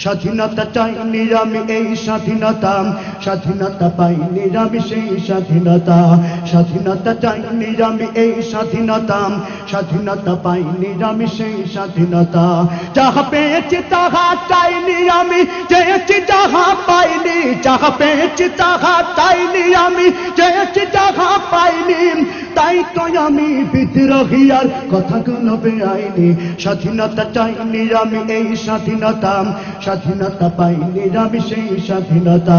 স্বাধীনতা চাইনি আমি এই স্বাধীনতা, স্বাধীনতা পাইনি আমি সেই স্বাধীনতা। স্বাধীনতা চাইনি আমি এই স্বাধীনতা, স্বাধীনতা পাইনি আমি সেই স্বাধীনতা। যাহা পেয়েছি তাহা চাইনি আমি, চেয়েছি যাহা পাইনি। যাহা পেয়েছি তাহা চাইনি আমি, চেয়েছি যাহা পাইনি। তাই তো আমি বিদ্রোহী আর কথাগুলো বেআইনি। স্বাধীনতা চাইনি আমি এই স্বাধীনতা, স্বাধীনতা পাইনি আমি সেই স্বাধীনতা।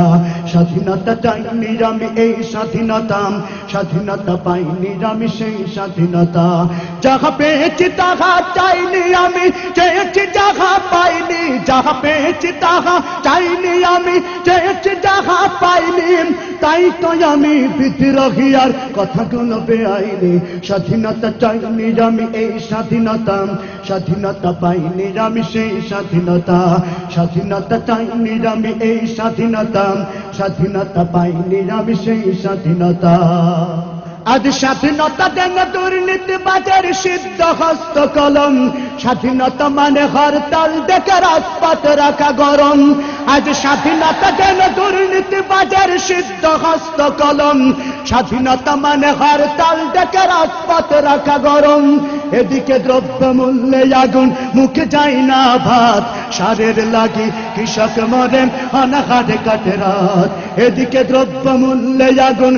স্বাধীনতা চাইনি আমি এই স্বাধীনতা, স্বাধীনতা পাইনি আমি সেই স্বাধীনতা। যাহা পেয়েছি তাহা চাইনি আমি, চেয়েছি যাহা পাইনি। যাহা পেয়েছি তাহা চাইনি আমি, চেয়েছি যাহা পাইনি। তাই তো আমি বিদ্রোহী আর কথাগুলো বেআইনি। স্বাধীনতা চাইনি আমি এই স্বাধীনতা, স্বাধীনতা পাইনি আমি সেই স্বাধীনতা। স্বাধীনতা চাইনি আমি এই স্বাধীনতা, স্বাধীনতা পাইনি আমি সেই স্বাধীনতা। আজ স্বাধীনতা দেন দুর্নীতিবাজের সিদ্ধ হস্ত কলম। স্বাধীনতা মানে হরতাল ডেকে রাজপথ রাখা গরম। আজ স্বাধীনতা দেন দুর্নীতিবাজের সিদ্ধ হস্ত কলম। স্বাধীনতা মানে হরতাল ডেকে রাজপথ রাখা গরম। এদিকে দ্রব্য মূল্যে আগুন, মুখে যায় না ভাত। সারের লাগি কৃষক মরে অনাহারে কাটে রাত। এদিকে দ্রব্য মূল্যে আগুন,